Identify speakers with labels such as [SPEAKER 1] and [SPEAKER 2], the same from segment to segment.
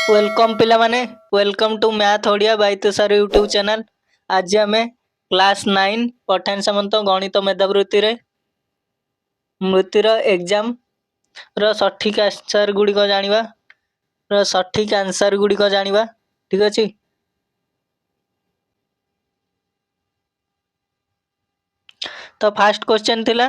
[SPEAKER 1] Welcome पिला माने welcome to math Odia by Tushar YouTube channel. आज आम क्लास 9 पठान सामंत गणित मेधावृत्ति रे मृत्युर एग्जाम रो सठिक आंसर गुड़िक जानिबा सठिक आंसर गुड़िक जानिबा। ठीक अछि। तो फास्ट क्वेश्चन थिला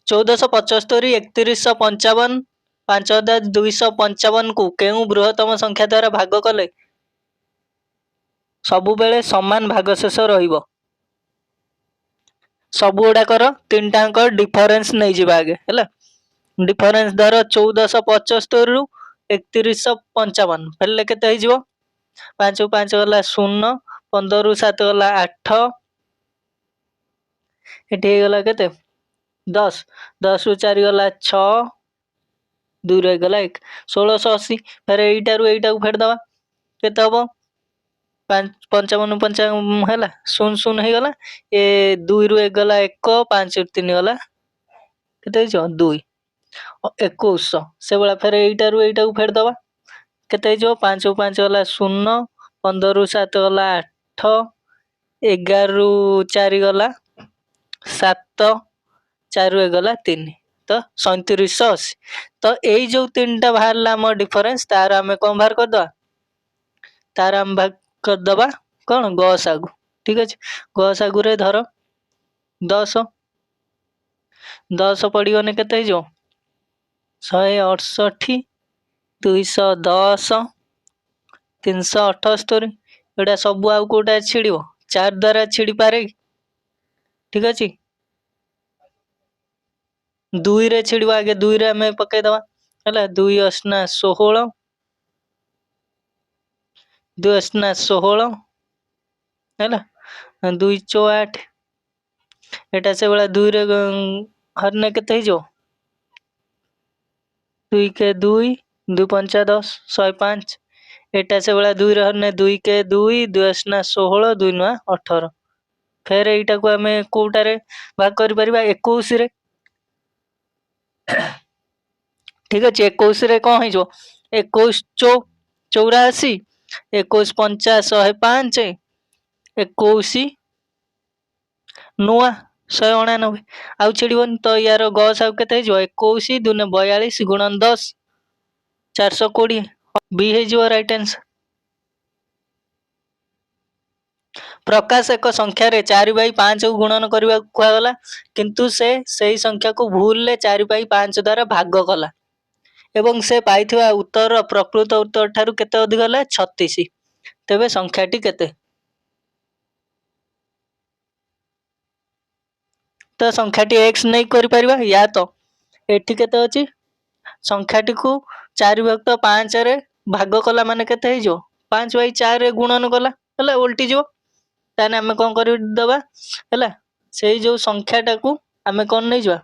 [SPEAKER 1] 1475 3155 5255 को केउ बृहत्तम संख्या द्वारा भाग कले सबु बेले समान भागशेष रहिबो। सब गुड़ाकर तीन टाक डिफरेन्स नहीं जावा आगे है डिफरेन्स धर 1475 रु 3155 फेले केते हो जिवो 5 रु 5 गला 0 15 रु 7 गला 8 एठी गला केते 10 10 रु 4 गला 6 2 रह गला 1 1680 फिर एटा रु एटा को फेड दवा केते हबो 55 55 है 0 0 हो गला ए 2 रु 1 गला 1 5 रु 3 गला केते हो 2 2100 से बला फिर एटा रु एटा को फेड दवा केते हो 5 रु 5 गला 0 15 रु 7 गला 8 11 रु 4 गला 7 4 रु 1 गला 3 तो 3780। तो एई जो तीनटा बाहरला हम डिफरेंस तार हमें कौन बाहर कर दवा तार हम भाग कर दबा कौन गसागु। ठीक अछि गसागु रे धर 10 10 पड़ी गने केते जो 168 210 378 एटा सब आउ कोटा छिड़िबो 4 द्वारा छिड़ी पारे। ठीक अछि 2 रे छिड़िबो आगे 2 रे हमें पके दवा हला 2 8 16 2 8 16 है 2 4 8 एटा से बड़ा 2 रे हरने केते जो 2 के 2 2 5 10 105 एटा से बड़ा 2 रे हरने 2 के 2 2 8 16 2 9 18 फिर एटा को हमें कोटारे भाग कर परिबा 21 रे। ठीक अछि 21 रे कोन हे जो 21 84 21 50 105 21 नुआ 199 आउ छिड़बन तो यार गस आउ केते जो 21 दुने 42 गुणन 10 420 बी हे जो राइट आंसर। प्रकाश एक संख्या रे 4/5 को गुणन करबा कुआ गला किंतु से सही संख्या को भूल ले 4/5 द्वारा भाग कला एवं से पाइथिबा उत्तर प्रकृत उत्तर ठारू केते अधिक गला 36 तबे संख्याटी केते। तो संख्याटी x नहीं करि परिबा या तो एठी केते अछि संख्याटी को 4/5 रे भाग कला माने केते हे जो 5/4 रे गुणन कला हला उल्टी जो ताने हमें कोन करि दबा हला सेही जो संख्याटा को हमें कोन नै जवा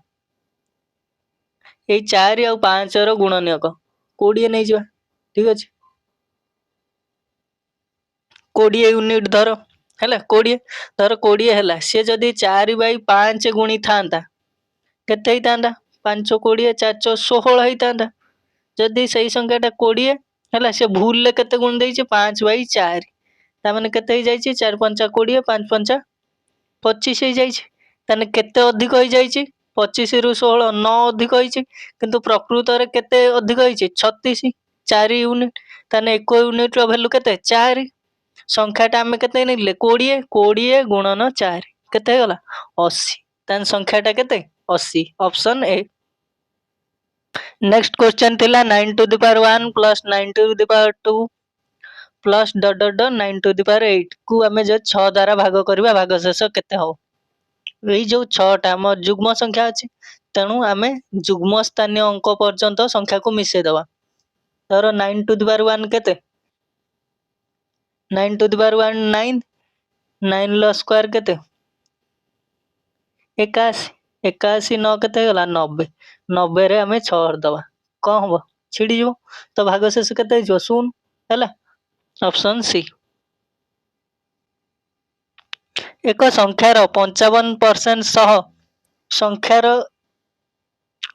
[SPEAKER 1] ए 4 और 5 रो गुणनीयक 20 नै जवा। ठीक अछि 20 यूनिट धरो हला 20 धर 20 हला से जदी 4/5 गुणी थांता केते हितांदा 5 20 4 16 हितांदा जदी सही संख्याटा 20 हला से भूल ले केते गुण देइछे 5/4 ता माने केते ही जाइछे 4 5 20 5 5 25 ही जाइछे ताने केते अधिक होई जाइछे 25 रु 16 9 अधिक होइछे किंतु प्रकृत रे केते अधिक होइछे 36 4 यूनिट ताने 1 यूनिट रो वैल्यू केते 4 संख्याटा हमें केते नेले 20 20 गुणन 4 केते गला 80 तान संख्याटा केते 80 ऑप्शन ए। नेक्स्ट क्वेश्चन थिला 9 to the power 1 plus 9 to the power 2 plus dot dot dot 9 to the power 8 को हमें जो 6 द्वारा भाग करबा भागशेष केते हो एई जो 6 टा हम जुग्म संख्या अछि तेणु आमे जुग्म स्थानीय अंक पर्यंत संख्या को मिसे दवा धरो 9 टू द पावर 1 केते 9 टू द पावर 1 9 9 लो स्क्वायर केते 81 81 9 केते गला 90 90 रे हमें 6 हर दवा कोन हो छिड़ी जो तो भागशेष केते जो 0 हैला ऑप्शन सी। एक संख्यार 55% सह संख्यार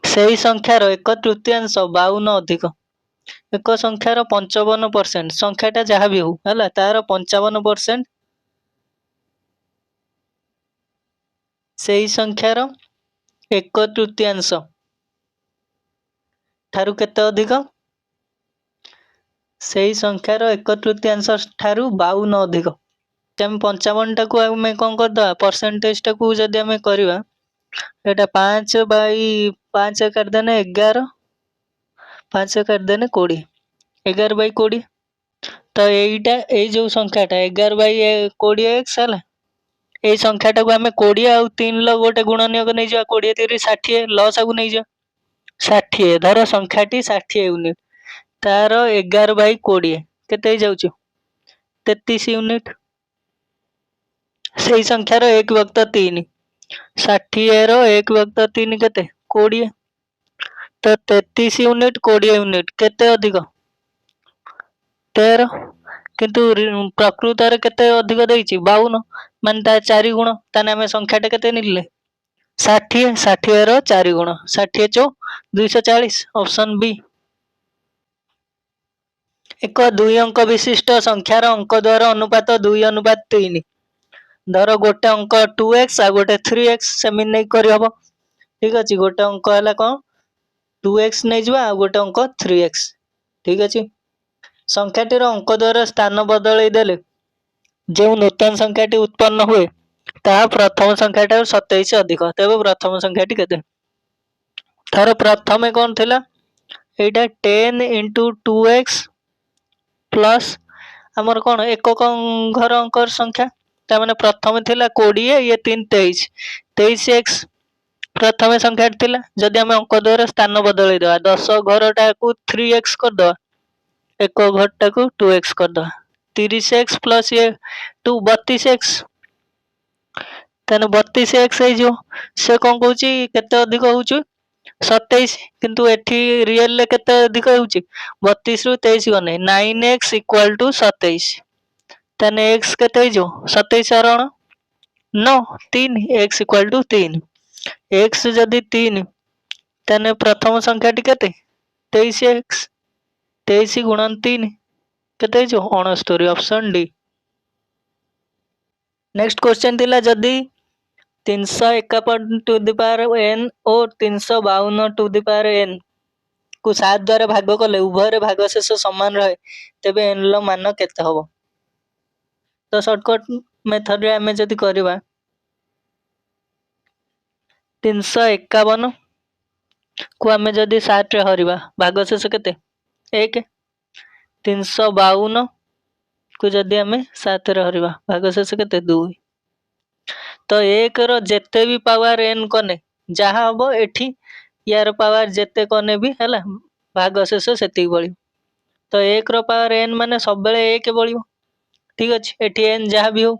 [SPEAKER 1] सेही संख्यार 1/3 52 अधिक एक संख्यार 55% संख्याटा जहाँ भी हो है तार 55% से ही संख्यार 1/3 ठारू केते अधिक से ही संख्यार 1/3 ठारू 52 अधिक। आम 55 टाक आम कौन करदे परसेंटेज टाक जदि आम करवा एटा 5/5 काटिदेने 11 5 काटिदेने 20 11/20 तो यहीटा यही जो संख्याटा 11/20 है यही संख्याटा को आम 20 आउ 3 गोटे गुणनीयक नहीं जा 20 3 60 लस आगु नहीं जा 60 धर संख्याटी 60 यूनिट तार 11/20 केते जाउछु 33 यूनिट से संख्यार 1/3 60 रो 1/3 केते 20 तो 33 यूनिट 20 यूनिट केते अधिक 13 किंतु प्रकृत केते अधिक देइछि 52 मान ता 4 गुण ताने आमे संख्याटा केते निले 60 60 रो 4 गुण 60 चो 240 ऑप्शन बी। एक 2 अंक विशिष्ट संख्यार अंक द्वार अनुपात 2:3 धर गोटे अंक 2x आ गोटे 3x सेमि नहीं करि हबो ठीक अछि गोटे अंक हला कोन 2x नहीं जवा आ गोटे अंक 3x ठीक अछि संख्याटीर अंक द्वारा स्थान बदलै देले जो नूतन संख्याटी उत्पन्न हुए ता प्रथम संख्याटा 27 अधिक तबे प्रथम संख्याटी केते थर प्रथमे कोन थिला एटा 10 * 2x प्लस हमर कोन एकक घर अंकर संख्या ता माने प्रथम थिला 20 ये 3 23 23x प्रथम संख्या थिला जदि हम अंक द्वारा स्थान बदलै देबा 10 घरटा को 3x कर दो एक घरटा को 2x कर दो 30x प्लस ये 2 32x तने 32x है जो से कोन कहूची केते अधिक होउची 27 किंतु एठी रियल ले केते अधिक होउची 32 रु 23 गने 9x = 27 तने x केते जो 27 रण 9 3 x = 3 x जदि 3 तने प्रथम संख्याटी केते 23x 23 * 3 केते जो 69 ऑप्शन डी। नेक्स्ट क्वेश्चन थिला जदि 351 टू द पावर n और 352 टू द पावर n को 7 द्वारा भाग कले उभय भागशेष समान रहे तेबे n लो मान केते हबो तो शॉर्टकट मेथड रे हमें जदि करबा 351 को हमें जदि 7 रे हरिबा भागशेष केते 1 352 को जदि हमें 7 रे हरिबा भागशेष केते 2 तो 1 रो जेते भी पावर n कने जहा हबो एठी यार पावर जेते कने भी हैला भागशेष सेति बळी तो 1 रो पावर n माने सब बेले 1 बळियो ठीक अछि एठी n जहा भी हो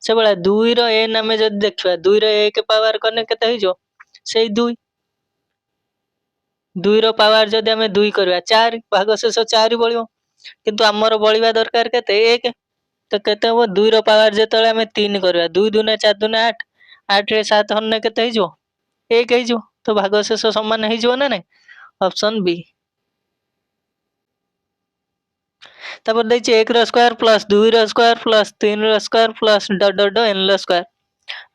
[SPEAKER 1] से बेला 2 रो n हमें जदि देखबा 2 रो 1 पावर कने केते हिजो सेई 2 2 रो पावर जदि हमें 2 करबा 4 भागशेष 4 बळियो किंतु हमर बळिबा दरकार केते 1 तो केते हो 2 रो पावर जेतले हमें 3 करबा 2 दुने 4 दुने 8 8 रे 7 हन्ने केते हिजो 1 हिजो तो भागशेष समान हिजो ना नै ऑप्शन बी। तपर दैछि 1 रो स्क्वायर प्लस 2 रो स्क्वायर प्लस 3 रो square plus dot dot n रो स्क्वायर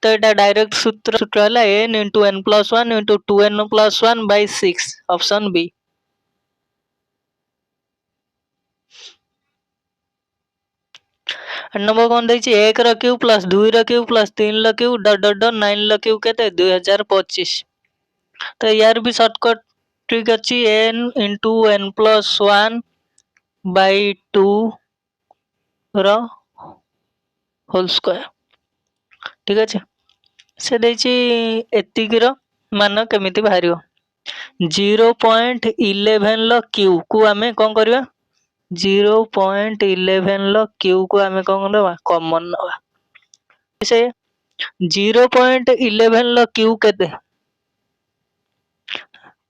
[SPEAKER 1] तो एटा डायरेक्ट सूत्र हला n * n + 1 * 2n + 1/6 option B. Number कोन दैछि 1 रो क्यूब प्लस 2 रो क्यूब प्लस 3 रो क्यूब डॉट डॉट 9 रो क्यूब केते 2025 तो यार भी शॉर्टकट ट्रिक अछि n * n + 1/2 रो होल स्क्वायर ठीक अछि से दैछि एतिक रो मान केमिति बाहरियो 0.11 लो क्यू को हमें कोन करबा 0.11 लो क्यू को हमें कोन देबा कॉमन नबा से 0.11 लो क्यू केते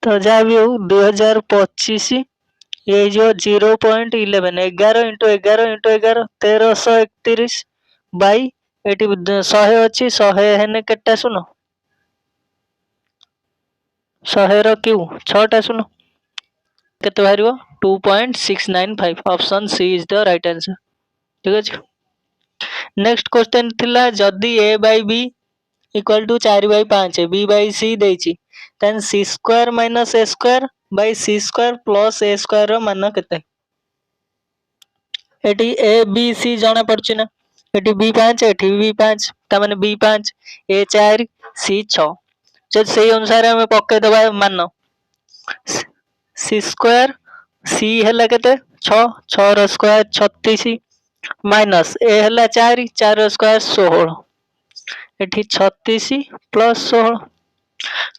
[SPEAKER 1] तो जा भी हो 2025 ये जो 0.11 11 * 11 * 11 1331 बाई एटी 100 अछि 100 हेने केटा सुनो 100 रो क्यू 6टा सुनो केते बाहरियो 2.695 option C is the right answer. ठीक है। नेक्स्ट क्वेश्चन थिला जदि a बाय b equal to 4/5 b by c देछि then c square minus a square by c square plus a square रो मान केते। एटी a b c जणा पड़छि ना, एटी b 5 एटी b 5 ता माने b 5 a 4 c 6 जब सही अनुसार हमें पक्के दबा मान c स्क्वायर c हला केते 6 6 रो स्क्वायर 36 माइनस a हला 4 4 रो स्क्वायर 16 एठी 36 प्लस 16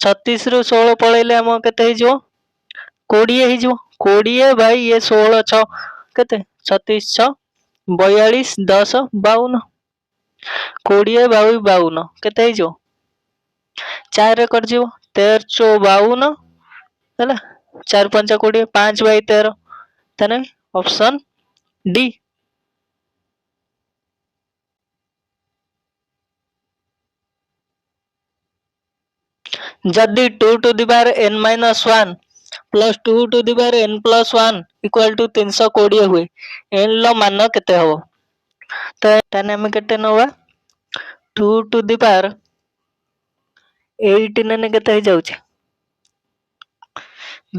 [SPEAKER 1] 36 रु 16 पळेले हम केते हे जो 20 हे जो 20 भाई ये 16 6 केते 36 6 42 10 52 20 22 52 केते हे जो 4 रे कर जीवो 13 चो 52 हैला 4 5 20 5 बाय 13 तने ऑप्शन डी। जदि 2 to the power n minus 1 plus 2 to the power n plus 1 equal to 320 हुए n लो मान केते हबो तो ताने हम केते नवा 2 टू द पावर 8 ने केते हो जाउछ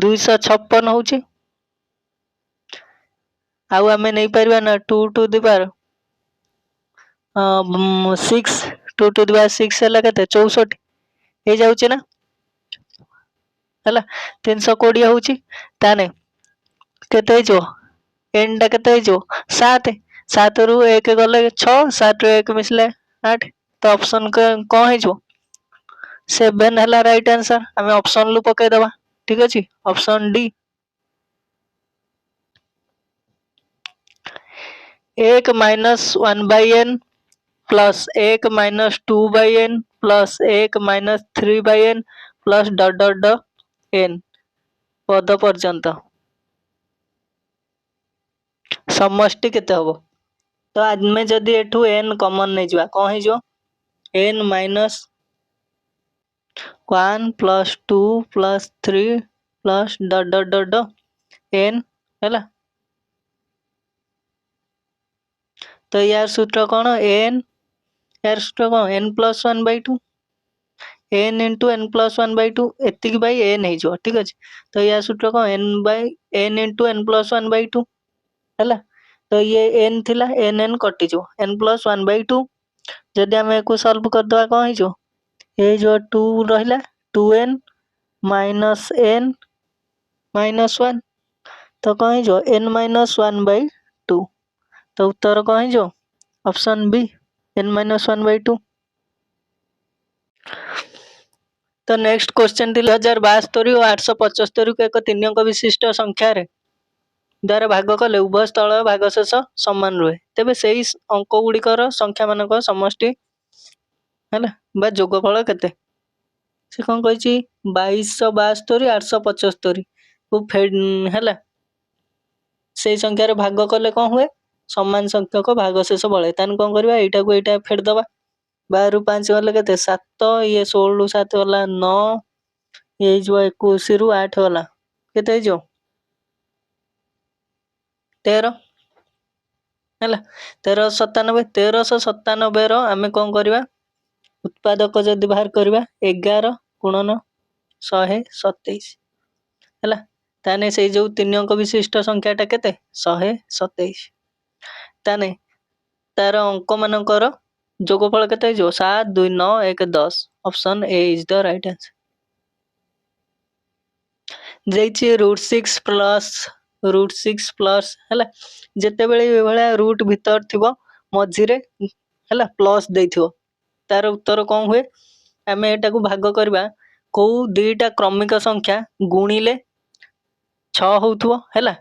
[SPEAKER 1] 256 होउछ आउ हमें नहीं परबा ना 2 to the power 6 2 to the power 6 हला केते 64 हे जाउछ ना हला 320 होउछ ताने केते हो जो n टा केते हो जो 7 7 रु 1 गले 6 7 रु 1 मिसले 8 तो ऑप्शन कोन हे जो 7 हला राइट आंसर हमें ऑप्शन लु पके दबा। ठीक अछि option D. 1 minus 1 by n plus 1 minus 2 by n plus 1 minus 3 by n plus dot dot dot n पद पर्यंत समष्टि केते हबो तो आज में जदि एठू n कॉमन नै जवा कोन हे जो n minus 1 plus 2 plus 3 plus dot dot dot dot n हैला तो यार सूत्र कोन n यार सूत्र कोन n plus 1 by 2 n into n plus 1 by 2 एतिक बाय n हे जो। ठीक अछि तो या सूत्र को n by n into n plus 1 by 2 हैला तो ये n थिला n कटि जो n plus 1 by 2 जदि हम एको सॉल्व कर दवा कोन हे जो ए जो 2 रहिला 2n minus n minus 1 तो कोन हे जो n minus 1 by 2 तो उत्तर कोन हे जो option B n minus 1 by 2। तो नेक्स्ट क्वेश्चन 2072 और 875 को एक तीन अंक विशिष्ट संख्या रे द्वारा भाग कले उभय स्थल भागशेष समान रुहे तेबे सेही अंक गुड़िकर संख्या मानक समष्टि हैला बा जोगफल केते से कोन कहिछि 2272 875 को हैला से संख्या रे भाग कले कोन हुए समान संख्यक भागशेष बळे तान कोन करबा एटा को एटा फेड दबा 12 रु 5 वाला केते 7 ये 16 रु 7 वाला 9 ये जो 21 रु 8 वाला केते जो 13 हैला 1397 1397 रो हमें कोन करबा उत्पादक जदि बाहर करबा 11 गुणन 127 हैला ताने से जो तीन अंक विशिष्ट संख्याटा केते 127 ताने तार अंक मानकर जोगफल केते जो 7 2 9 1 10 option a is the right answer. जेछि √6 प्लस हैला जेते बेले ए भला रूट भीतर थिबो मझिरे हैला प्लस देथिबो तार उत्तर कोन हुए हमें एटा को भाग करबा को दुईटा क्रमिक संख्या गुणिले 6 होउथबो हैला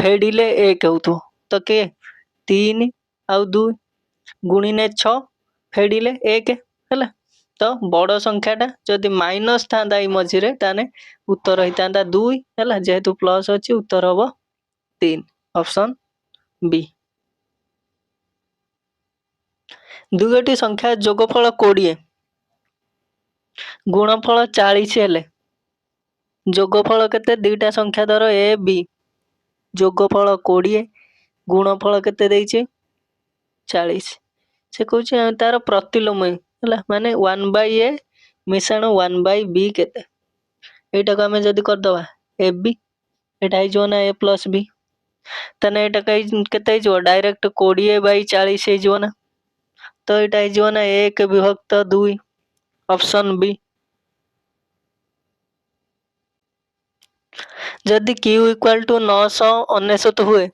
[SPEAKER 1] फेडिले 1 होउथबो तो के 3 आउ 2 गुणिले 6 फेडिले 1 हैला तो बड़ संख्याटा जदि माइनस थांदा ई मझिरे ताने उत्तर हितांदा 2 हैला जेहेतु प्लस अछि उत्तर हबो 3 ऑप्शन बी। दुगोटी संख्या जोगफल 20 गुणफल 40 हेले जोगफल केते दुईटा संख्या धर ए बी जोगफल 20 गुणफल केते देइछे 40 से कहूचे तार प्रतिलोम है माने 1/a मिश्रण 1/b केते एटा को हमें जदी कर दवा ab एटा हो ना a + b तने एटा केते हो डायरेक्ट 20/40 हो ना तो एटा हो ना 1/2 ऑप्शन बी। जदि q = 999 हुए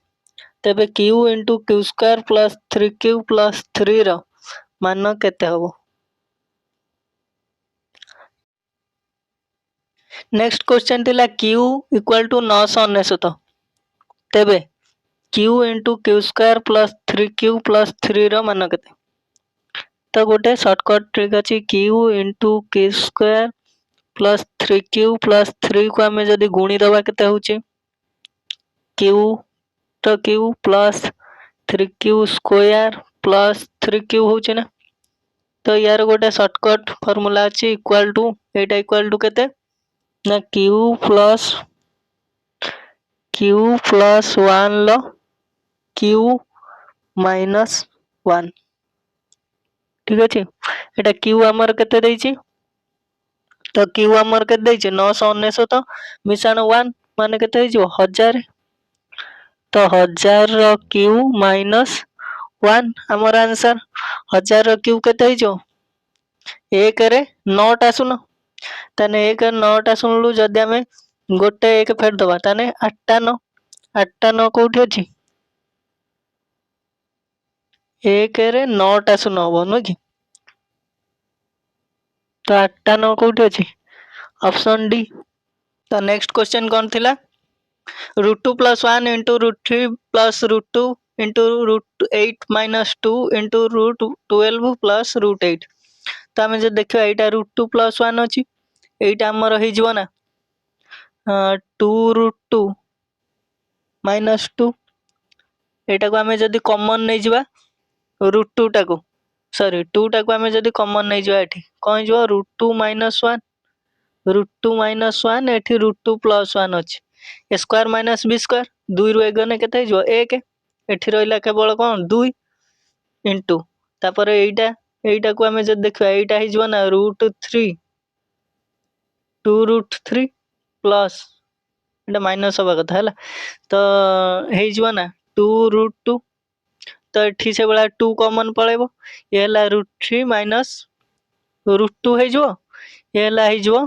[SPEAKER 1] तेबे q * q² + 3q + 3 रो मान केते हबो। नेक्स्ट क्वेश्चन थिला q = 999 तेबे q * q² + 3q + 3 रो मान केते तो गोटे शॉर्टकट ट्रिक अछि q * q² + 3q + 3 को हमें जदी गुणी दबा केते होचे q तो q + 3q² + 3q होचे ना तो यार गोटे शॉर्टकट फार्मूला अछि equal to Etah equal to केते ना q + 1 लो q - 1 ठीक अछि एटा q हमर केते देइछि तो q हमर केते देइछि 999 मिशन 1 माने केते हिजो 1000 तो 1000 रो q - 1 हमर आंसर 1000 रो q केते हिजो 1 रे 9 टा सुनो तने 1 रे 9 टा सुनलु जदी हमें गोटे 1 फेर दबा तने 8 टा 9 8 टा 9 कोठी अछि 1 रे 9 टा सुनो हबो न कि तो 8 टा 9 कोठी अछि ऑप्शन डी। तो नेक्स्ट क्वेश्चन कौन थिला √2 + 1 * √3 + √2 * √8 - 2 * √12 + √8 तो हमें जो देखियो एटा √2 + 1 अछि एटा हमर हे जिवो ना 2 √2 - 2 एटा को हमें जदी कॉमन नै जिबा √2 टा को सॉरी 2 टा को हमें जदी कॉमन नै जिबा एठी कोन जिवो √2 - 1 √2 - 1 एठी √2 + 1 अछि a स्क्वायर - b स्क्वायर 2 रु 1 गने केते जिवो 1 एठी रहिला केवल कोन 2 इनटू तापर एटा को हमें जदी देखबा एटा हे जिवो ना √3 2 √3 प्लस एटा माइनस होबा कथा हला तो हे जिवो ना 2 √2 तो एठी से बला 2 कॉमन पळेबो ये हला √3 माइनस √2 हे जिवो ये हला हे जिवो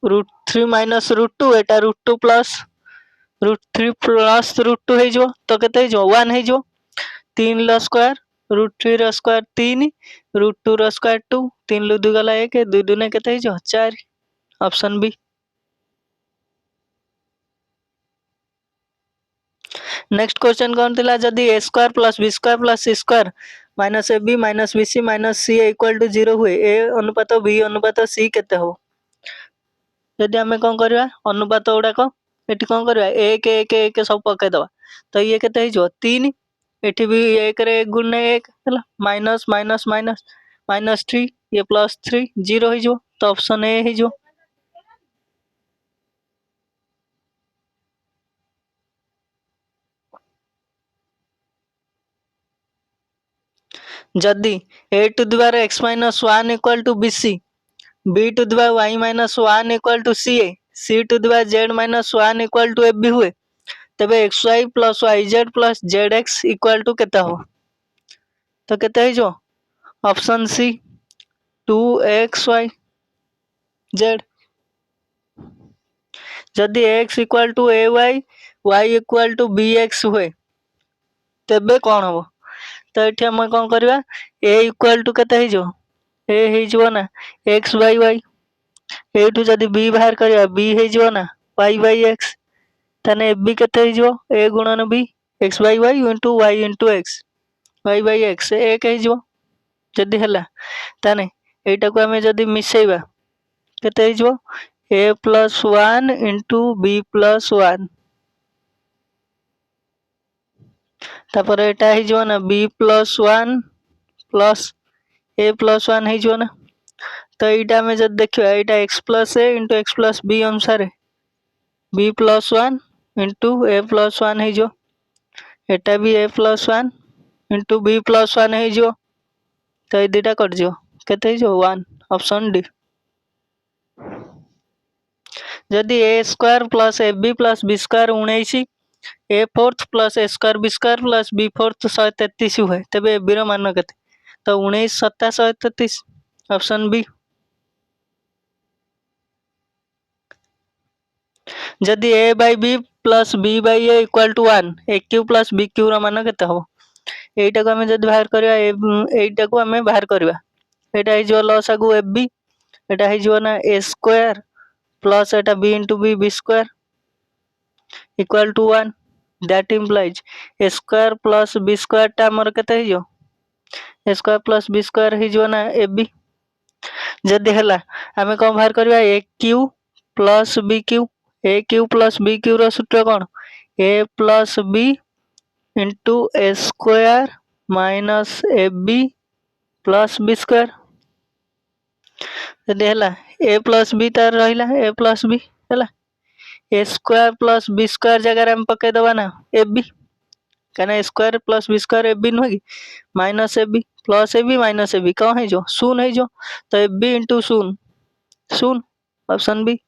[SPEAKER 1] √3 माइनस √2 एटा √2 प्लस √3 प्लस √2 हे जिवो तो केते हे जिवो 1 हे जिवो 3 लो स्क्वायर √3 रो स्क्वायर 3 √2 रो स्क्वायर 2 3 लु 2 गला 1 2 2 ने केते हे जिवो 4 ऑप्शन बी। नेक्स्ट क्वेश्चन कौन थिला जदी a square + b square + c square - ab - bc - ca = 0 हुए a अनुपात b अनुपात c केते हो जदी हमें कोन करबा अनुपात उडा को एठी कोन करबा 1 1 1 सब पके दबा तो ये केते हे जो 3 एठी भी 1 रे 1 गुणे 1 हला माइनस माइनस माइनस -3 ये +3 0 हे जो तो ऑप्शन ए हे जो। जदी a to the power x - 1 = bc b to the power y - 1 = ca c to the power z - 1 = ab हुए तबे xy + yz + zx = केता हो तो केते हे जो ऑप्शन सी 2xy z जदी x = ay y = bx हुए तबे कोन हो तो एठी हम कोन करबा a = केते हे जो a हे जो ना x/y एठू जदी b बाहर करबा b हे जो ना y/x तने b केते हे जो a * b x/y y * x y/x 1 हे जो जदी हला तने एटा को हमें जदी मिसेबा केते हे जो a + 1 * b + 1 तापर एटा हे जो ना b + 1 प्लस a + 1 हे जो ना तो एटा में जब देखियो एटा x + a * x + b अनुसार b + 1 into a plus one हो एटा भी a plus one into b plus one हो तो ये दुटा कटि केते वन ऑप्शन डी। जदि a square plus a b plus b square 19 a fourth plus a square b square plus b fourth 133 हुए तेबे ए बी रो मान केते तो 19 सत्ता 133 ऑप्शन बी। जदि a by b plus b by a equal to 1 a cube plus b cube रो मान केते हो एटा को हमें जदि बाहर करबा एटा को हमें बाहर करबा एटा हि जो लसागु एफ बी एटा हि जो ना ए स्क्वायर प्लस एटा b into b b square equal to 1 that implies a square plus b square टा हमर केते हि जो a square plus b square हि जो ना ए बी। जदि हला हमें कोन बाहर करबा a cube plus b cube a cube plus b cube रो सूत्र कोन a plus b into a square minus a b plus b square जदि हला ए प्लस बी तार रहिला ए प्लस बी हला a square plus b square जगह हम पके दबा ना ए बी कहना square plus b square a b नुह कि minus a b plus a b minus a b कौन है जो शून्य है जो तो ए बी इंटू शून्य शून्य ऑप्शन बी।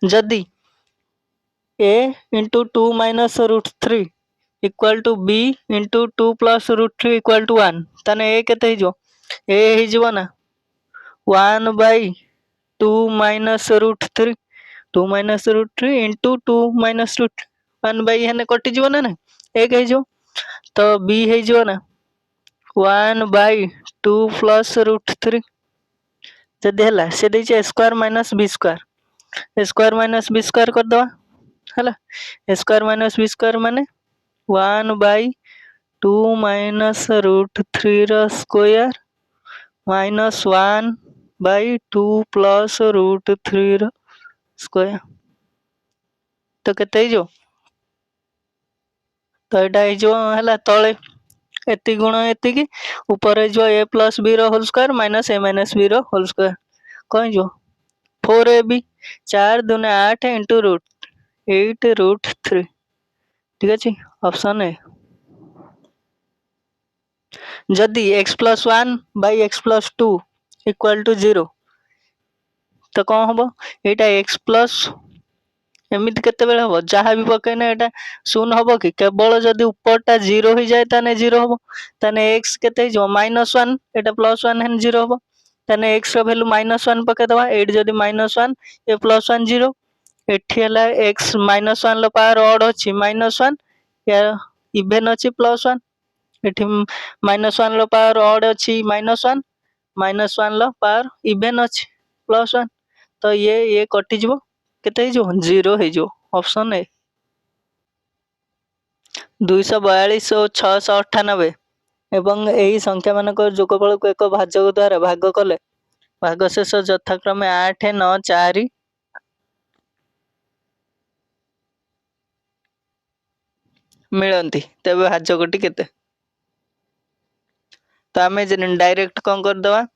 [SPEAKER 1] जदि a into two minus root three equal to b into two plus root three equal to one ताने ए केते जो ए हो ना 1 by 2 minus root three 2 minus root three into 2 minus root 1 by हेने कटि जीव ना एक हो तो बी हो ना 1 बाई 2 प्लस रूट थ्री जदि है से देछे स्क्वायर माइनस बी स्क्वायर कर दवा हला स्क्वायर माइनस बी स्क्वायर माने 1 बाई 2 माइनस रूट थ्री रो square minus 1 by 2 plus root three रो स्क्वायर तो केते जो तो एटा जो हला तळे एति गुण एति की ऊपर जो ए प्लस बी रो whole square minus a minus b रो होल स्क्वायर कौन जो 4 ए बी 4 दूने 8 इंटू रूट 8 रूट 3 ठीक अच्छे ऑप्शन है। जदि x plus 1 by x plus 2 equal to 0 तो कौन हम एटा x प्लस एमती केते हम जहाँ भी पकईना एटा शून्य हम कि केवल जदि ऊपरटा 0 हो जाए ताने 0 हम ताने x केते माइनस 1 एटा प्लस 1 है 0 हम ताने x रो वैल्यू माइनस 1 पके दवा एट जदि माइनस 1 ए प्लस 1 0 एठी हला x minus 1 low power odd अछि माइनस 1 या इवन अछि प्लस 1 एठी माइनस 1 लो पावर ऑड अछि minus 1 minus 1 low power even अछि प्लस 1 तो ये कटि जीवो केते जो 0 है जो ऑप्शन है। 242 और 698 एवं एही संख्या मानक जोगफल को एक भाजक द्वारा भाग कले भागशेष यथाक्रमे 8 9 4 मिलती तेबे भाजकटी केते तो आमे डायरेक्ट कौन कर दवा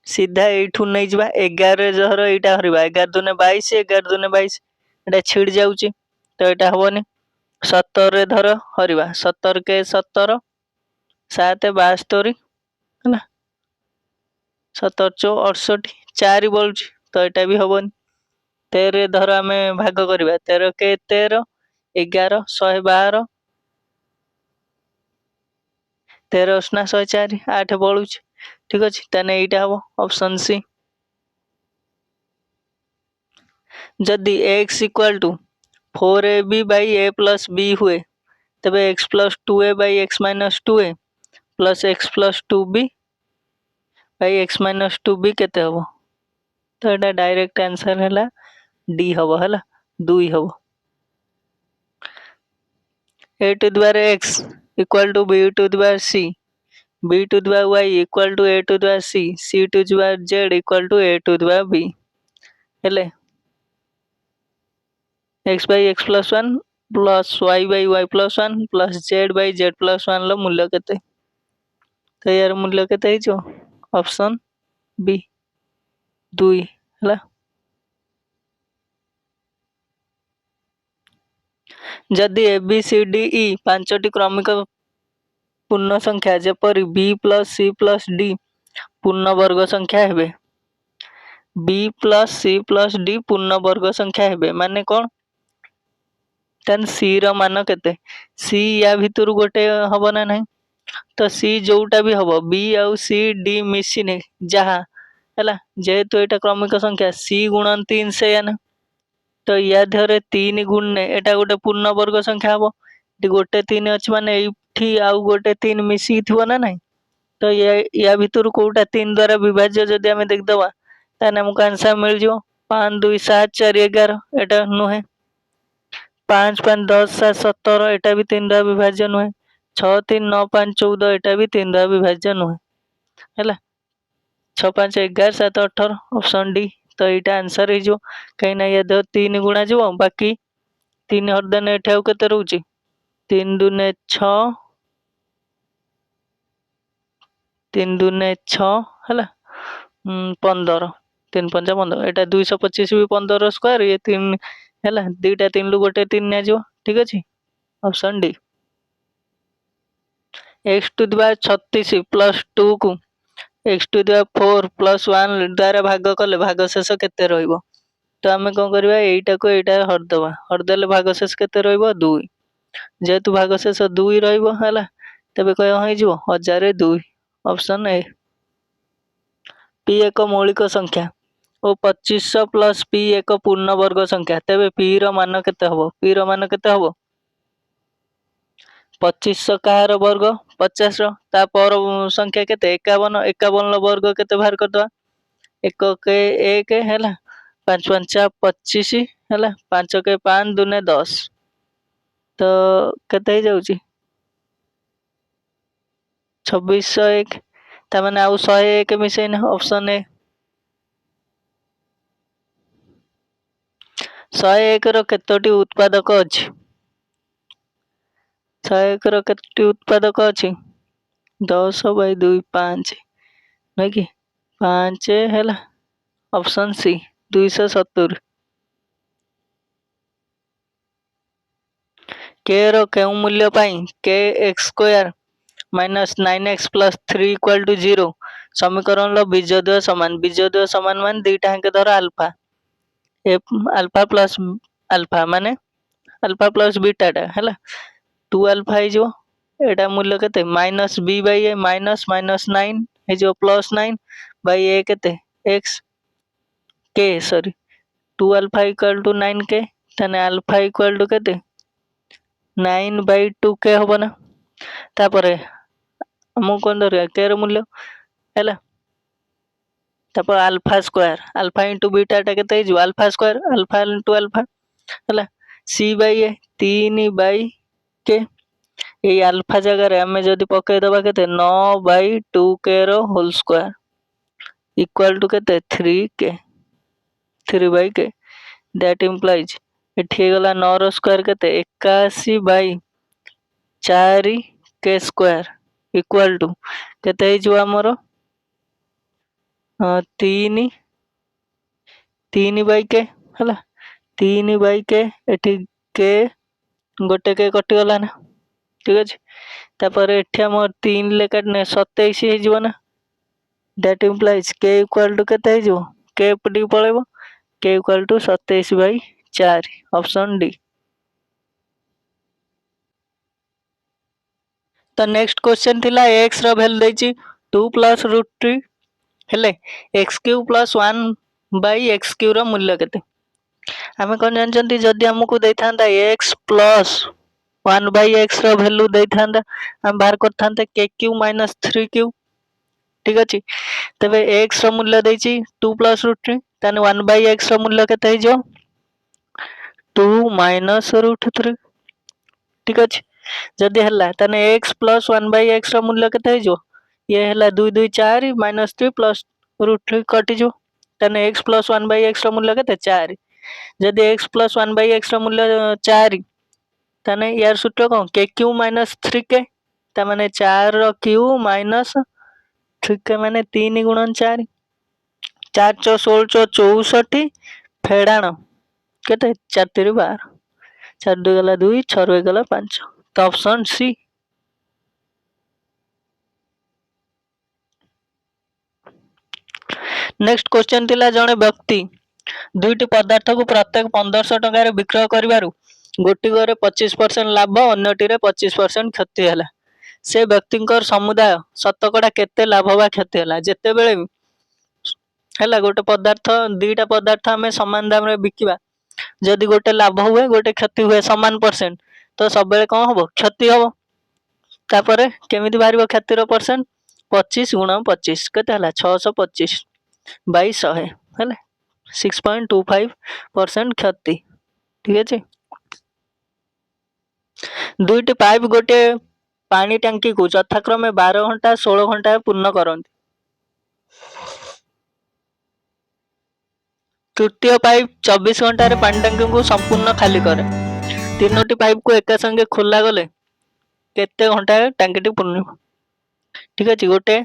[SPEAKER 1] सीधा एठू नहीं जबा 11 जहर एटा हरबा 11 दुने 22 11 दुने 22 एटा छिड़ जाउची तो एटा हबनी 17 रे धर हरबा 17 के 17 7 72 है ना 17 चौ 68 4 बोलुची तो एटा भी हबनी 13 धर आमे भाग करबा 13 के 13 11 112 13 असना 104 8 बोलुची ठीक अछि तने एटा हबो ऑप्शन सी। जदि x equal to 4ab by a plus b हुए तबे x plus 2a by x minus 2a plus x plus 2b by x minus 2b केते हबो तो एटा डायरेक्ट आंसर हला डी हबो हला 2 हबो। a to the power x equal to b to the power c b to the power y equal to a to the power c to the power z equal to a to the power b हेले x by x plus 1 plus y by y plus 1 plus z by z plus 1 लो मूल्य केते तो यार मूल्य केते हिजो option B 2 हला। जदि A B C D E पांचटी क्रमिक पूर्ण संख्या जेपरी b plus c plus d पूर्ण वर्ग संख्या हेबे b plus c plus d पूर्ण वर्ग संख्या हेबे माने कौन तेन सी र मान केते सी या भितर गोटे हब ना नहीं तो सी जोटा भी हब बी आउ सी डी मिसिने जहा है जेहेतु यहाँ क्रमिक संख्या सी गुणन 3 से या ना तो या देहरे 3 गुणने एटा गोटे पूर्ण वर्ग संख्या हम गोटे 3 अच्छी माने ये आउ गोटे 3 मिसिक थी ना नहीं तो या भितर कोटा 3 द्वारा विभाज्य जदि आम देखदे ताने हमको आंसर मिल जो 5 2 7 4 11 एटा नुहे 5 5 10 7 17 एटा भी 3 द्वारा विभाज्य नुहे 6 3 9 5 14 एटा भी 3 द्वारा विभाज्य नुहे है 6 5 11 7 18 ऑप्शन डी तो यहाँ आंसर हो कहीं ये 3 गुणा जीव बाकी 3 हरदेन एठे आउ केते रहउची 3 दूने 6 3 दूने 6 है 15 3 5 15 एटा 225 भी 15 स्क्वायर ये 3 है दीटा 3 रु गोटे 3 निया ठीक अच्छे option D x to the 36 plus 2 को एक्स टू द 4 प्लस 1 द्वारा भाग कले भाग शेष केते रहइबो तो आम कौन करवा यहीटा को यहीटा हरदे हरदेले भाग शेष केते रहइबो 2 जेहेतु भाग शेष 2 रहइबो हैला तबे कह होई जिवो 1002 ऑप्शन ए पी एक मौलिक संख्या और 2500 प्लस पी एक पूर्ण वर्ग संख्या तेबे पी रो मान केते हबो पी रो मान केते हबो 2500 कहार वर्ग 50 रो ता पर संख्या केते 51 51 वर्ग केते बाहर करदवा एक के एक हैला 5 5 25 हैला 5 के 5 दुने 10 तो केते ही जाउची 2601 ता माने आउ 101 मिसेन ऑप्शन ए 101 रो केतोटी उत्पादक अछि 101 रो केतोटी उत्पादक अछि 10/2 5 नै कि 5 हैला ऑप्शन सी 270 के रो केउ मूल्य पाई के x square minus 9x plus 3 equal to 0 समीकरण लो बीजोदय समान मान दीटा के धर अल्फा एफ अल्फा माने अल्फा प्लस बीटा टा हैला 2 अल्फा हे जो एटा मूल्य केते minus b by a minus minus 9 हे जो प्लस 9 बाई ए केते x के सॉरी 2 अल्फा इक्वल टू 9 के तने अल्फा इक्वल टू केते 9/2 के होबो ना तापरे हम कोन दरिया के रो मूल्य हैला तापर alpha square alpha into beta टा केते जो alpha square alpha into alpha हैला सी बाई ए 3 के ये अल्फा जगह आम जदि पकई दबा केते 9/2 के रो होल स्क्वायर इक्वल टू केते 3 के 3/के दैट इंप्लाइज एठी गला 9 रो स्क्वायर केते 81/4 के स्क्वायर इक्वल टू केते जो हमरो 3/के हला 3/के एठी के गोटे के कटि गला ना ठीक अछि तापर एठी हम 3 ले काटने 27 हे जीव ना दैट इंप्लाइज के इक्वल टू केते हे जो के पडी पळेबो के इक्वल टू 27/4 ऑप्शन डी तो नेक्स्ट क्वेश्चन थिला x रो वैल्यू दैची 2 प्लस रूट 3 हेले एक्स क्यू प्लस 1/x³ रो मूल्य केते आमे कोन जानचंती जदि हमकु दैथांता x प्लस 1/x रो वैल्यू दैथांता हम बाहर करथांते kq माइनस 3q ठीक अछि तबे x रो मूल्य दैची 2 प्लस रूट 3 तने 1/x रो मूल्य केते हे जो 2 माइनस रूट 3 ठीक अछि जदि हल्ला तने x प्लस 1/x रो मूल्य केते हे जो ये हला 2 2 4 माइनस 3 प्लस रूट 3 कटि जो तने x प्लस 1/x रो मूल्य केते 4 जदि x प्लस 1/x रो मूल्य 4 तने यार सूत्र कोन kq माइनस 3k त माने 4 रो q माइनस 3k माने 3 गुणन 4 4 4 16 64 फेडाण केते 4 3 12 4 2 गला 2 6 रु गला 5 तो ऑप्शन सी। नेक्स्ट क्वेश्चन थिला जणे व्यक्ति दुईटी पदार्थ को प्रत्येक 1500 टंका रे विक्रय करिवारु गोटी गरे 25% लाभ अन्यटी रे 25% क्षति हला से व्यक्तिंकर समुदाय शतकड़ा केते लाभ बा क्षति हला जेते बेले हला गोटे पदार्थ दुईटा पदार्थ आमे समान दाम रे बिकिबा जदि गोटे लाभ हुए गोटे क्षति हुए समान परसेंट तो सब बेले कोन हबो क्षति हबो तापरे केमिति बारिबो क्षतिर परसेंट 25 गुणा 25 केते हला 625 बाई 100 हला 6.25% क्षति ठीक है। दुईटी पाइप गोटे पानी टांकी को यथाक्रमे 12 घंटा 16 घंटा पूर्ण करंती तृतीय पाइप 24 घंटा रे पानी टांकी को संपूर्ण खाली करे तीनोटी पाइप को एका संगे खोला गले केते घंटा टांकी पूर्ण ठीक है। गोटे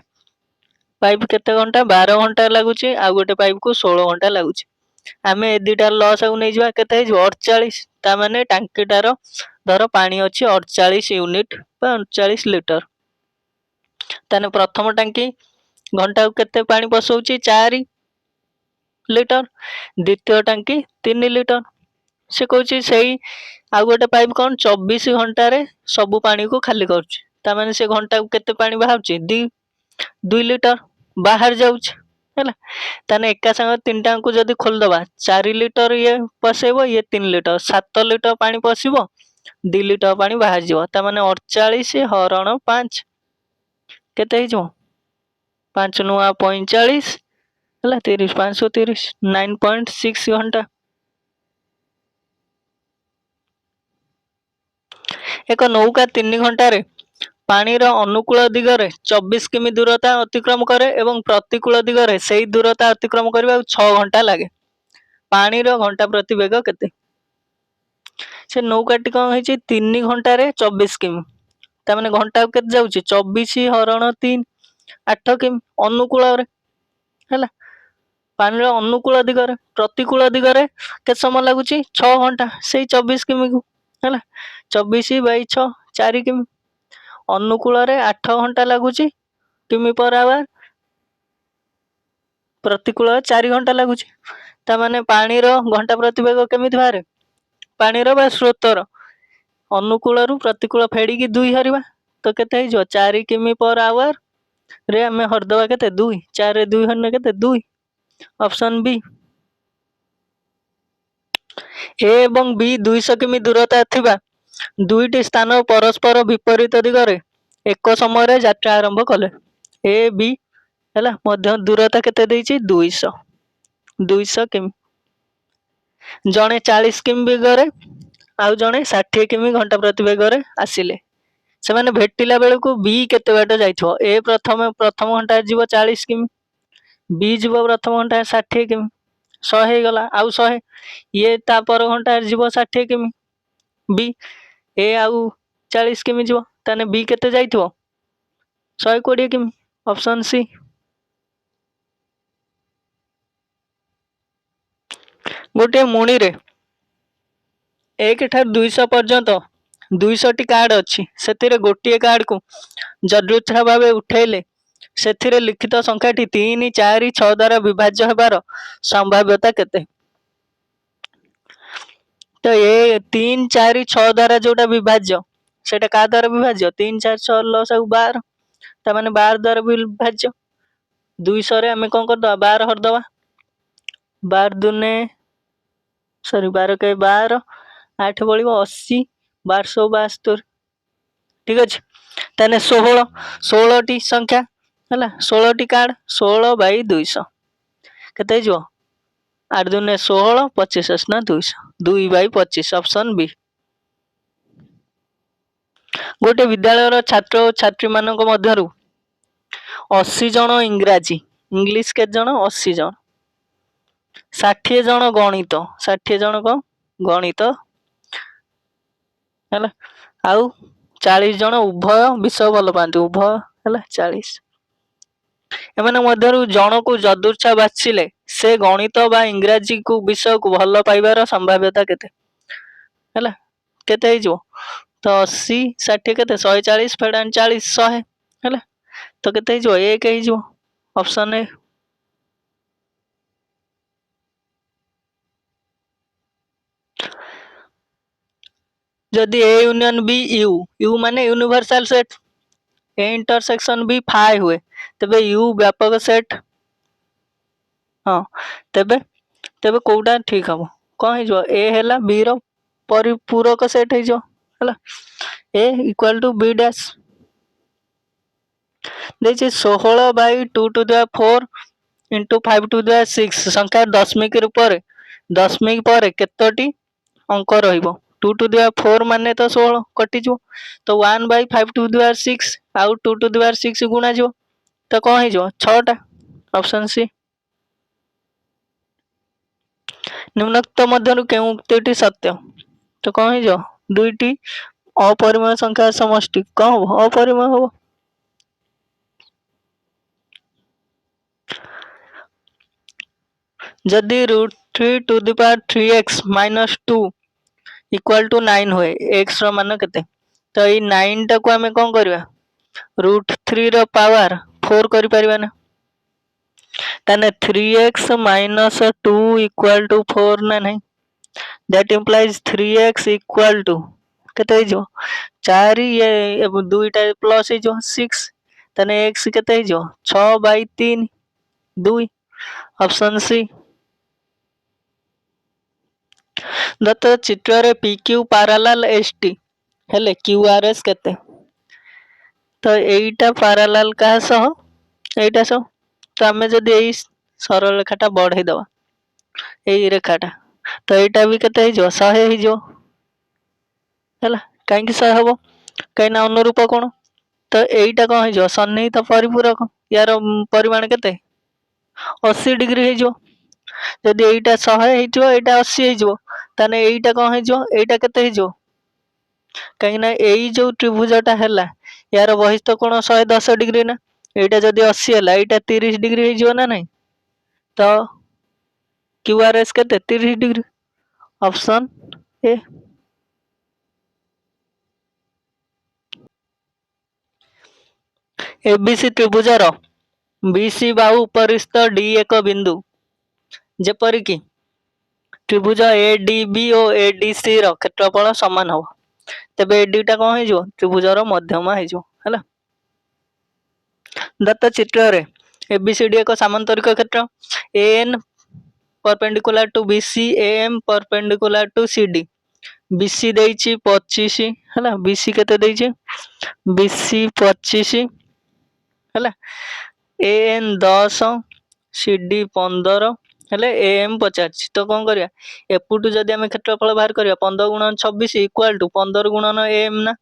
[SPEAKER 1] पाइप केते घंटा 12 घंटा लागुची आ गोटे पाइप को 16 घंटा लागुची आमे ए दुटा लॉस आउ नै जिवा केते हिजो 48 ता माने टांकीटार धर पानी अछि 48 यूनिट बा 39 लीटर ताने प्रथम टांकी घंटा केते पानी पसौची 4 लीटर द्वितीय टांकी 3 लीटर से कहूची सही आ गोटे पाइप कोन 24 घंटा रे सब पानी को खाली करछ ता माने से घंटा केते पानी बाहरची 2 लीटर बाहर जाउछ हैला ताने एका संग तीनटा को जदी खोल दबा 4 लीटर ये पसेबो ये 3 लीटर 7 लीटर पानी पसिबो 2 लीटर पानी बाहर जीवो ता माने 48 हरण 5 केते हिजो 5 नुआ 45 हला 30 530 9.6 घंटा एक नौका 3 घंटा रे पानी रो अनुकूल दिगरे 24 किमी दूरता अतिक्रम करे एवं प्रतिकूल दिगरे सेही दूरता अतिक्रम करबा 6 घंटा लागे पानी रो घंटा प्रति वेग केते से नौकाटी कोन होईची 3 घंटा रे 24 किमी ता माने घंटा केते जाउची 24 हरण 3 8 किमी अनुकूल रे हैला पानी रो अनुकूल दिगरे प्रतिकूल दिगरे के समय लागुची 6 घंटा सेही 24 किमी को हैला 24 बाई 6 4 किमी अनुकूल रे 8 घंटा लागुची किमी पर आवर प्रतिकूल 4 घंटा लागुची ता माने पानी रो घंटा प्रति वेग केमिति बारे पानी रो बा स्रोत रो अनुकूल रु प्रतिकूल फेडी की 2 हरिबा तो केते हिजो 4 किमी पर आवर रे हमें हरदवा केते 2 4 रे 2 हरने केते 2 ऑप्शन बी ए एवं बी 200 किमी दूरता थिबा दुईटी स्थान परस्पर विपरीत दिगरे एक समय रे यात्रा आरंभ कले ए बी हैला मध्य दूरता केते देइची 200 किमी जणे 40 किमी बेगरे आउ जणे 60 किमी घंटा प्रति बेगरे आसिले से माने भेटिला बेले को बी केते बाट जाइथो ए प्रथम घंटा जीव 40 किमी बी जीव प्रथम घंटा 60 किमी 100 हे गला आउ 100 ये ता पर घंटा जीव 60 किमी बी ए आउ 40 किमी जीव ताने बी केते जाइथो 120 किमी ऑप्शन सी। गोटे मुणी रे 1 ठार 200 पर्यंत 200 टी कार्ड अछि सेतिरे गोटिए कार्ड को जदृच्छा भाबे उठेले सेतिरे लिखित संख्याटी 3 4 6 द्वारा विभाज्य हेबार संभाव्यता केते तो ये 3 4 6 द्वारा जोटा विभाज्य सेटा का द्वारा विभाज्य 3 4 6 लसा 12 ता माने 12 द्वारा विभाज्य 200 रे हमें कोन कर दवा 12 हर दवा 12 दुने सॉरी 12 के 12 8 बळिबो 80 1272 ठीक अछि तने 16 टी संख्या हला 16 टी कार्ड 16 बाई 200 केते जो 8 दुने 16 25 ना 200 2 बाई 25 ऑप्शन बी। गोटे विद्यालय रो छात्र और छात्री मानक मध्यरु 80 जन इंग्राजी इंग्लिश के जन 80 जन 60 जन गणित 60 जन को गणित हला आउ 40 जन उभय विषय भल पांती उभय हला 40 एमाने मध्यरु जन को जदुच्छा बाछिले से गणित बा इंग्राजी को विषय को भल पाइबार संभाव्यता केते हला केते हो तो 80 60 केते 140 फेडान 40 100 है तो केते हो 1 हो ऑप्शन ए। जदि A union B U U माने universal set A intersection B phi हुए तबे यू व्यापक सेट हाँ तबे तबे कोउटा ठीक हम कौन हो ए हैला बी रो परिपूरक सेट हो हैला a equal to b dash देखिए 16 by 2 to the 4 into 5 to the 6 संख्या दशमिक रूप दशमिक पर केतोटी अंक रहिबो 2 टू द 4 माने तो 16 कटि जो तो 1 बाई 5 टू द 6 आउ 2 टू द 6 गुणा जो तो कौन हो जो 6टा ऑप्शन सी। निम्नोक्त मध्यरु केउ उक्तिटी सत्य तो कौन हो जो दुईटी अपरिमेय संख्या समष्टि कौन हो अपरिमेय हो जदि √3 माइनस 2 इक्वल टू 9 हुए x रो मान केते तो ये 9 टा को हमें कौन करबा √3 रो पावर 4 करि परिबा ना ताने 3x माइनस 2 इक्वल टू 4 ना नहीं that implies 3x equal to केते जो 4 ये दुईटा प्लस जो 6 ताने x केते जो 6/3 2 ऑप्शन सी। दत्त चित्र रे PQ पैरेलल ST हेले QRS केते तो एटा पैरेलल का सह एटा सह तो आमे जदी एई सरल रेखाटा बढ़ाई दवा एई रेखाटा तो एटा भी केते हो जो 100 हो जो हैला काहे कि 100 हबो काहे ना अनुरूप कोण तो एटा कोन हो जो सन्निहित परिपूरक यार परिमाण केते 80 डिग्री हो जो जदि एटा 100 हेइजो एटा 80 हेइजो ताने एटा कोन हेइजो एटा केते हेइजो काहे ना एई जो त्रिभुजटा हैला यार बहिस्थ कोण 110 डिग्री ना एटा जदि 80 हैला एटा 30 डिग्री हेइजो ना नहीं तो QRS केते 30 डिग्री ऑप्शन ए। एबीसी त्रिभुजर बीसी बाहु उपरिस्थ डी एक बिंदु जेपरि कि त्रिभुज एडीबी और एडीसी रो क्षेत्रफल समान हो तबे एडीटा कौन हो त्रिभुजर मध्यमा हो हैला दत्त चित्र रे एबीसीडी एक सामांतरिक क्षेत्र AN perpendicular to BC AM perpendicular to CD BC देइछि 25 हैला बीसी केते देइछि बीसी 25 हैला एएन 10 सीडी 15 हेले एएम 50 तो कौन करिया एपुटू जदि आमे क्षेत्रफल बाहर करिया 15 गुणन 26 इक्वल टू 15 गुणन एएम ना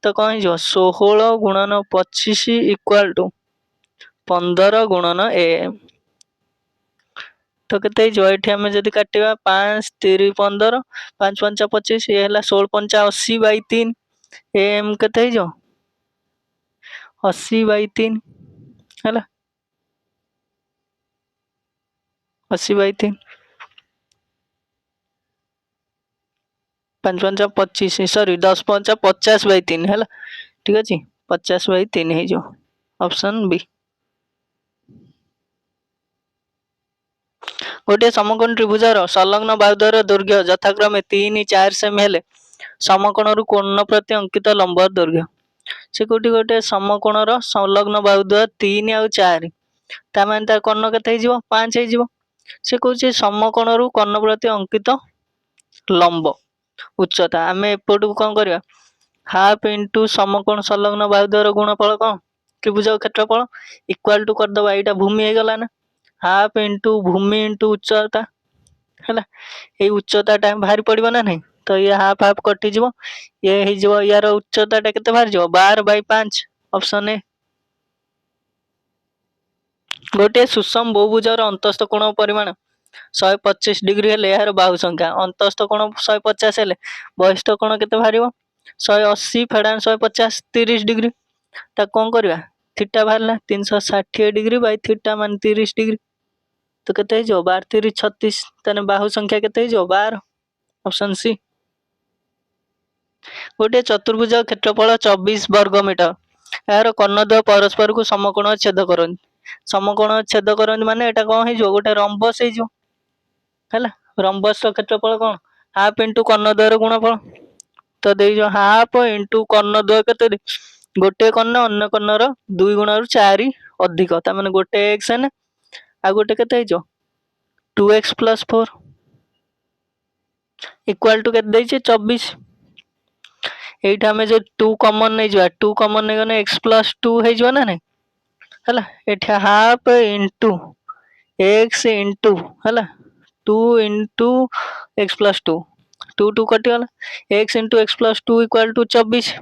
[SPEAKER 1] तो कौन जो 16 गुणन 25 इक्वल टू 15 गुणन एएम तो केते जो एठी हमें जदि काटिबा 5 3 15 5 5 25 ये हला 16 5 80/3 एएम केते जो 80/3 हला 80/3 5 5 25 सॉरी 10 5 50/3 है ठीक अच्छे 50/3 है जो ऑप्शन बी। गोटे समकोण त्रिभुजर संलग्न बाहुद्वयर दैर्घ्य यथाक्रमे 3 4 सेमी हेले समकोण कोण प्रति अंकित लंब दैर्घ्य से कोटी गोटे समकोणर संलग्न बाहुद्वय 3 और 4 ता माने ता कोण केते हो जिवो 5 हो जिवो से कहूचे समकोण कोण प्रति अंकित लंब उच्चता आम एपटू कौन करवा हाफ इंटू समकोण संलग्न बाहुद्वयर गुणफल कौन त्रिभुज क्षेत्रफल इक्वाल टू करदे यहाँ भूमि हो गला ना हाफ इंटू भूमि इंटू उच्चता है ये उच्चता बाहरी पड़ो ना नहीं तो ये हाफ हाफ कटिज ये हो यार उच्चता के बाहर 12/5 ऑप्शन ए। गोटे सुषम बहुभुजर अंतस्थ कोण परिमाण 125 डिग्री हेले यार बाहु संख्या अंतस्थ कोण 150 हेले बहिस्थ कोण केते बाहर 180 फेडान 150 30 डिग्री ता कौन करवा थीटा बाहरला 360 डिग्री बाई थीटा मान 30 डिग्री तो केते हो 12 3 36 तने बाहु संख्या केते हो 12 ऑप्शन सी। गोटे चतुर्भुज क्षेत्रफल 24 वर्ग मीटर। यार कर्णद्वय परस्पर को समकोण छेद करନ୍ତି। समकोण छेद करନ୍ତି माने एटा कौन हो गोटे रंबस हो रंबस क्षेत्रफल कौन हाफ इंटू कर्णद्वयर गुणफल। तो दे हाफ इंटू कर्णद्वय केते गोटे कर्ण अन्य कर्णर 2 गुण 4 अधिक तार गोटे एक्स है आ गोटे केते 2x + 4 इक्वाल टू केते 24। एटा हमें जो 2 कॉमन नहीं जा 2 कॉमन नहीं गने x + 2 हे जो ना नहीं हला एठा हाफ इंटू x इंटू हला 2 इंटू x + 2 2 2 कटि गला x into x + 2 equal to 24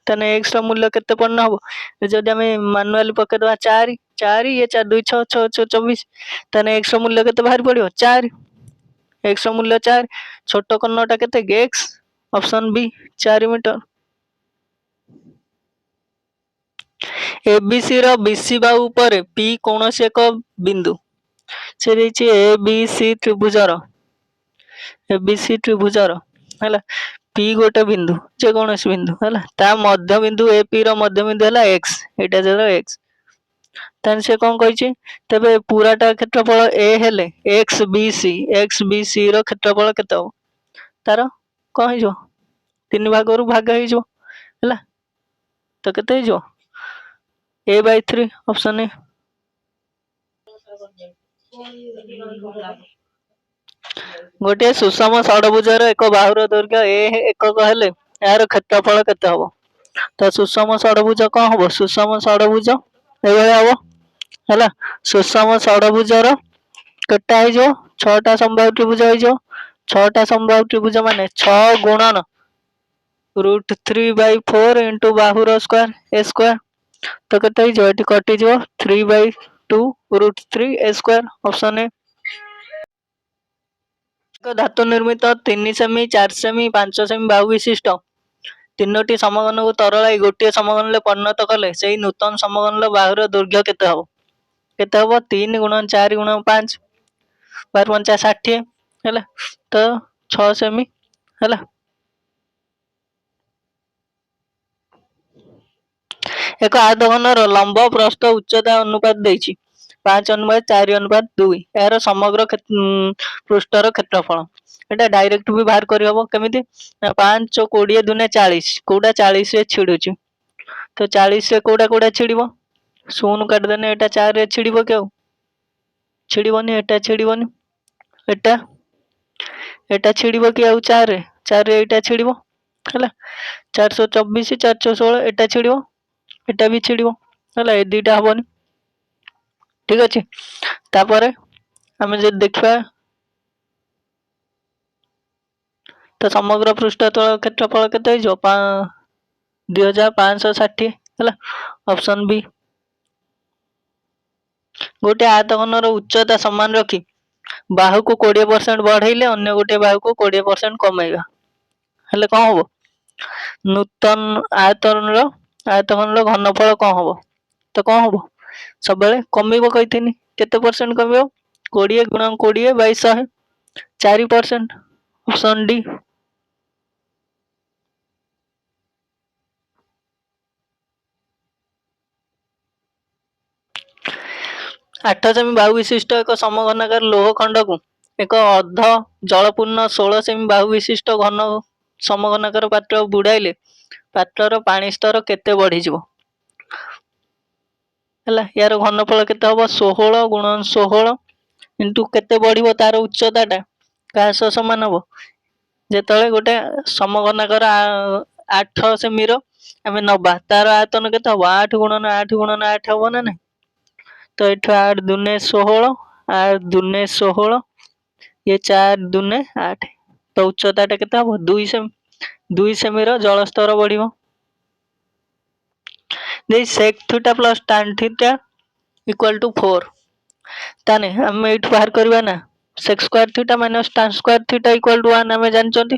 [SPEAKER 1] तने x रा मूल्य केते पड़ना हो जदि हमें मैनुअली पके दवा 4 4 ये 4 2 6 6 6 24 तने x रा मूल्य केते बाहर पड़ियो 4 x रा मूल्य 4 छोटो कर्णटा केते x option B 4 metre. ABC रो बीसी बाहु पर p कोनोसी एक बिंदु से देछि एबीसी त्रिभुजर एबीसी त्रिभुजर हला p गोटे बिंदु जे कोनोसी बिंदु हला ता मध्य बिंदु एपी रो मध्य बिंदु हला x एटा जरो x तन से कोन कहिछि तबे पूराटा क्षेत्रफल a हेले एक्स बी सी रो क्षेत्रफल केते हो तार कोन हिजो 3 भाग रु भाग हिजो हला तो केते हिजो a/3 ऑप्शन ए। गोटे सुषम षडभुजर एक बाहुर दैर्घ्य ए एकक हेले यार क्षेत्रफल केते हबो तो सुषम षडभुज कोन हबो सुषम षडभुज एबळे हबो हला सुषम षडभुजर केटा हे जो 6टा समबाहु त्रिभुज हे जो 6टा समबाहु त्रिभुज माने 6 गुणन √3/4 इंटू बाहुर स्क्वायर ए स्क्वायर तो केते हे जो एटी कटि जो 3/2 √3 ए स्क्वायर ऑप्शन ए। एक धातु निर्मित 3 सेमी 4 सेमी 5 सेमी बाहु विशिष्ट तीनोटी समघन को तरलाई गोटे समघन परिणत कले से नूतन समघन बाहुर दैर्घ्य केते हबो 3 × 4 × 5 12 × 5 60 हैला तो 6 सेमी हैला। एक आयतघनर लंब प्रस्थ उच्चता अनुपात देछि 5:4:2 यार समग्र पृष्ठर क्षेत्रफल एटा डायरेक्ट भी बाहर करि हबो केमिति 5 20 दुने 40 कोडा 40 रे छिडुची तो 40 रे कोडा कोडा छिडिबो 0 काट देने एटा 4 रे छिडिबो केउ छिडिबोनी एटा छिडिबोनी एटा एटा छिडिबो कि आउ 4 रे एटा छिडिबो हैला 424 416 एटा छिडिबो एटा भी छिडिबो हैला ए दुईटा हबोनी ठीक अछि। तापरे हमें जे देखबा तो समग्र पृष्ठ तल क्षेत्रफल केते जो 2560 हैला ऑप्शन बी। गोटे आयतघनर उच्चता समान रखी बाहु को 20% बढ़ाइले अन्य गोटे बाहु को 20% कमाइबा हेले कोन हबो नूतन आयतघनर घनफल कोन हबो तो कोन हबो सब बेले कमिबो कहिथिनी केते परसेंट कमिबो 20 × 20 / 100 4% ऑप्शन डी। 8 सेमी बाहु विशिष्ट एक समघनाकार लोह खंड को एक अर्ध जलपूर्ण 16 सेमी बाहु विशिष्ट घन समघनाकार पात्र बुड़ाइले पात्रर पानी स्तर केते बढ़ी जिवो हला यार घनफल केते हबो 16 × 16 इंटू केते बढ़िबो तार उच्चताटा का सह समान हबो जेतले गोटे समघनाकार 8 सेमी रो हमें नबा तार आयतन केते हबो 8 × 8 × 8 हबो ना नहीं तो एठो 8 दुने 16 8 दुने 16 ये 4 दुने 8 तो उच्चताटा केते हबो 2 सेमी रो जल स्तर बढ़िबो दे sec थीटा + tan थीटा = 4 ताने हम एठ बाहर करबा ना sec square theta - tan square theta = 1 हमें जानचंती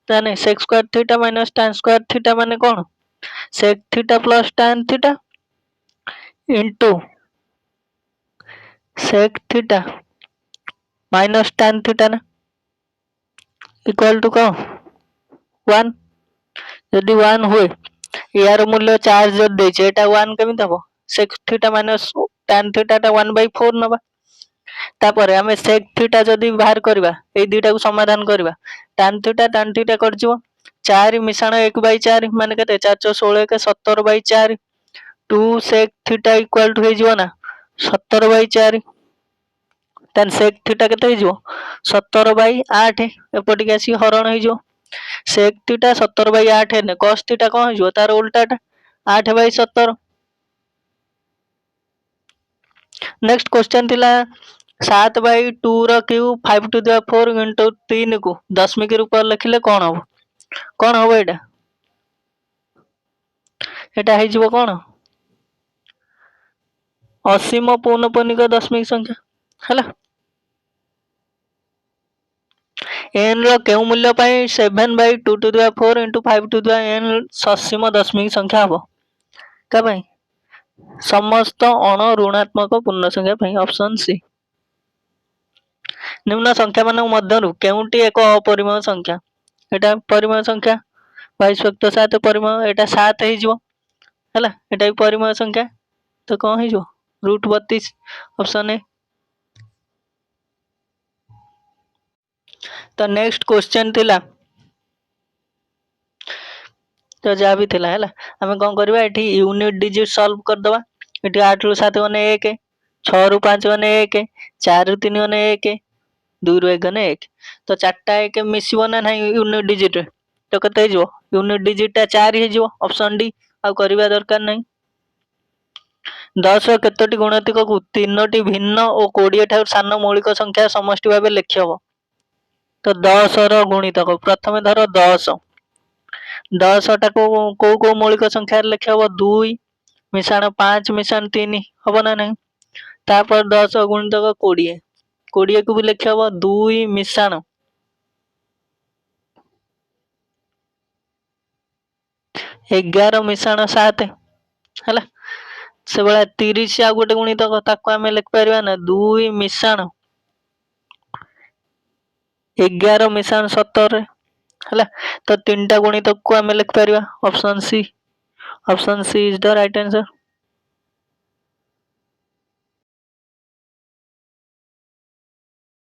[SPEAKER 1] ताने sec square theta - tan square theta माने कोन sec theta + tan theta into sec theta - tan theta ना इक्वल टू को 1 जदि 1 हुए यार मूल्य 4 जब देछे एटा 1 केमिति हबो sec theta minus tan theta टा 1/4 नबा तापर आमे sec थीटा जदि बाहर करबा ए दुईटा को समाधान करबा tan थीटा कर जिवो 4 मिश्रण 1/4 माने केते 4 16 के 17/4 2 sec थीटा इक्वल टू हे जिवो ना 17/4 तान sec थीटा केते हे जिवो 17/8 एपटिक आसी हरण हे जिवो sec थीटा 17/8 ने cos थीटा कोन हो जिवो तार उल्टाटा 8/17 नेक्स्ट क्वेश्चन थिला 7/2 रो क्यूब 5 टू द 4 into 3 को दशमिक रूप लिखिले कोन हबो एटा हे जिवो कोन असीम पौनपुनिक दशमिक संख्या हला n रो केउ मूल्य पाई 7/2 to the 4 into 5 to the n ससीम दशमिक संख्या हबो का भाई समस्त अण ऋणात्मक पूर्ण संख्या भाई ऑप्शन सी निम्न संख्या मान मध्यरु केउंटी एक अपरिमेय संख्या एटा परिमेय संख्या 22/7 परिमेय एटा 7 हे जिवो हला एटा भी परिमेय संख्या तो कोन हे जिवो √32 ऑप्शन ए तो नेक्स्ट क्वेश्चन थिला तो जा भी थिला हला हमें कोन करबा एठी यूनिट डिजिट सॉल्व कर दबा एठी 8 रु 7 गने 1 6 रु 5 गने 1 4 रु 3 गने 1 2 रु 1 गने 1 तो चारटा 1 मिसिबो ना नहीं यूनिट डिजिट तो कते जिवो यूनिट डिजिट टा 4 हे जिवो ऑप्शन डी आ करबा दरकार नहीं 10 केतोटी गुणितक को तीनोटी भिन्न और 20 ठार सान मौलिक संख्या समष्टि भाबे लिखिबो तो 10 रो गुणितक प्रथमे धरो 10 टा को मौलिक संख्या लिखिबो 2 मिश्रण 5 मिश्रण 3 हबो ना नहीं तापर 10 गुणितक 20 20 को भी लिखिबो 2 मिश्रण 11 मिश्रण 7 हला से बड़ा 30 आ गोटे गुणितक ताको आमे लिख परबा ना 2 मिश्रण 11 मिश्रण 17 हला तो तीनटा गुणितक को आमे लिख परबा option C is the right answer